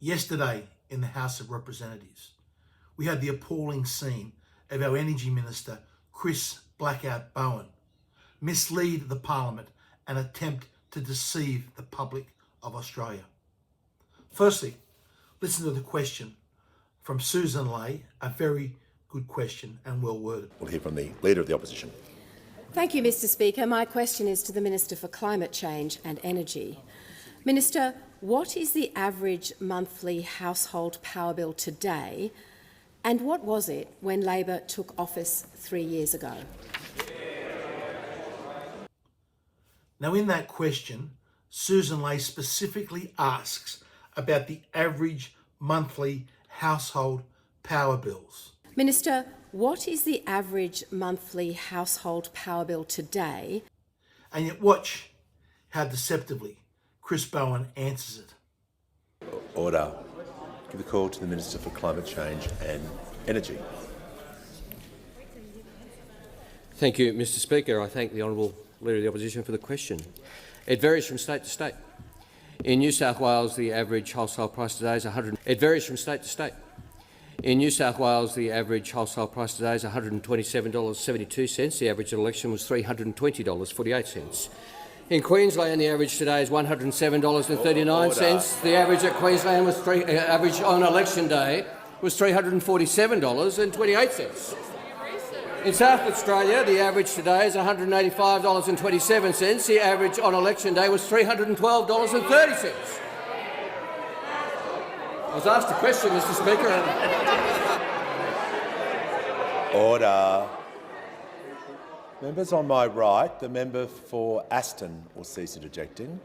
Yesterday in the House of Representatives, we had the appalling scene of our Energy Minister, Chris Blackout Bowen, mislead the Parliament and attempt to deceive the public of Australia. Firstly, listen to the question from Susan Lay, a very good question and well worded. We'll hear from the Leader of the Opposition. Thank you, Mr Speaker. My question is to the Minister for Climate Change and Energy. Minister, what is the average monthly household power bill today, and what was it when Labor took office 3 years ago? Now, in that question, Susan Lay specifically asks about the average monthly household power bills. Minister, what is the average monthly household power bill today? And yet watch how deceptively Chris Bowen answers it. Order. Give the call to the Minister for Climate Change and Energy. Thank you, Mr Speaker. I thank the Honourable Leader of the Opposition for the question. It varies from state to state. In New South Wales, the average wholesale price today is It varies from state to state. In New South Wales, the average wholesale price today is $127.72. The average at election was $320.48. In Queensland, the average today is $107.39. The average at Queensland was average on election day was $347.28. In South Australia, the average today is $185.27. The average on election day was $312.30. I was asked a question, Mr Speaker. Order. Members on my right, the member for Aston will cease interjecting.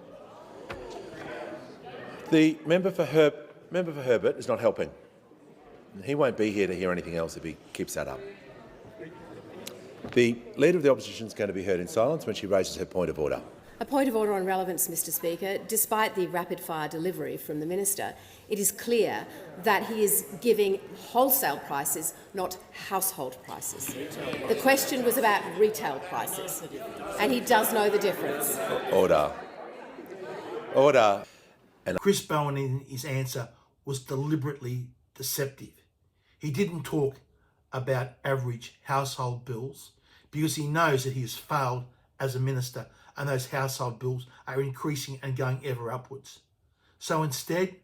The member for Herbert is not helping. He won't be here to hear anything else if he keeps that up. The Leader of the Opposition is going to be heard in silence when she raises her point of order. A point of order on relevance, Mr Speaker. Despite the rapid-fire delivery from the Minister, it is clear that he is giving wholesale prices, not household prices. The question was about retail prices, and he does know the difference. Order. Order. And Chris Bowen, in his answer, was deliberately deceptive. He didn't talk about average household bills because he knows that he has failed as a minister and those household bills are increasing and going ever upwards. So instead,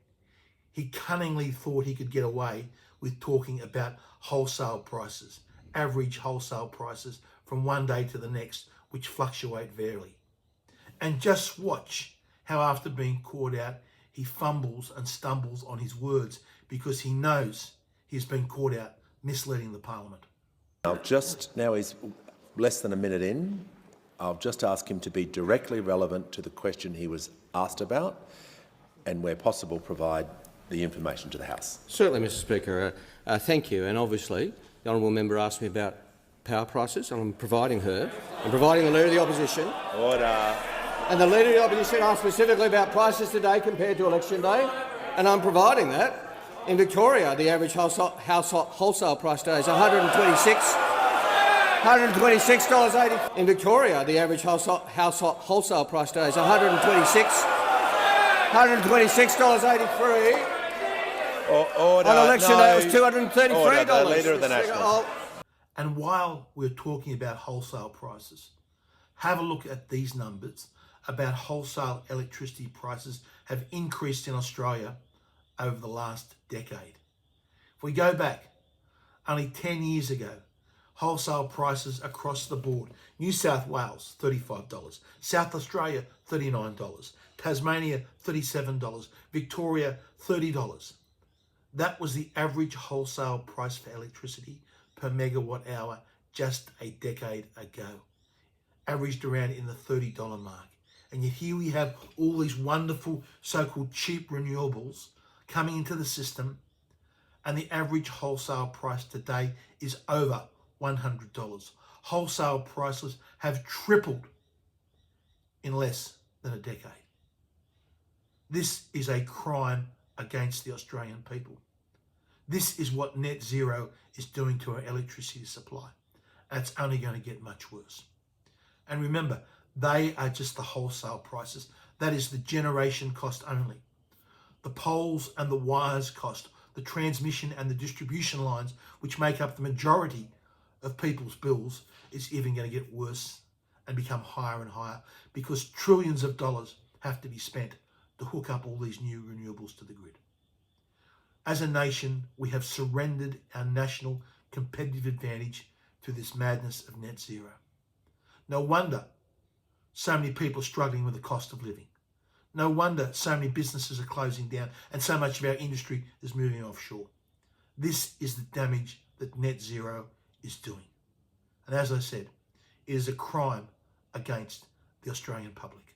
he cunningly thought he could get away with talking about wholesale prices, average wholesale prices from one day to the next, which fluctuate variably. And just watch how after being caught out, he fumbles and stumbles on his words because he knows he's been caught out misleading the Parliament. Now he's less than a minute in. I'll just ask him to be directly relevant to the question he was asked about and, where possible, provide the information to the House. Certainly, Mr Speaker. Thank you. And obviously, the honourable member asked me about power prices, and I'm providing the Leader of the Opposition. Order. And the Leader of the Opposition asked specifically about prices today compared to election day, and I'm providing that. In Victoria, the average wholesale price today is $126.80. In Victoria, the average wholesale price today is $126.83. Order. On election day, it was $233. Order. The Leader of the Nationals. And while we're talking about wholesale prices, have a look at these numbers about wholesale electricity prices have increased in Australia over the last decade. If we go back only 10 years ago, wholesale prices across the board: New South Wales, $35, South Australia, $39, Tasmania, $37, Victoria, $30. That was the average wholesale price for electricity per megawatt hour just a decade ago, averaged around in the $30 mark. And yet here we have all these wonderful so-called cheap renewables coming into the system, and the average wholesale price today is over $100. Wholesale prices have tripled in less than a decade. This is a crime against the Australian people. This is what net zero is doing to our electricity supply. And it's only going to get much worse. And remember, they are just the wholesale prices. That is the generation cost only. The poles and the wires cost, the transmission and the distribution lines, which make up the majority of people's bills, is even going to get worse and become higher and higher, because trillions of dollars have to be spent to hook up all these new renewables to the grid. As a nation, we have surrendered our national competitive advantage to this madness of net zero. No wonder so many people are struggling with the cost of living. No wonder so many businesses are closing down and so much of our industry is moving offshore. This is the damage that net zero is doing. And as I said, it is a crime against the Australian public.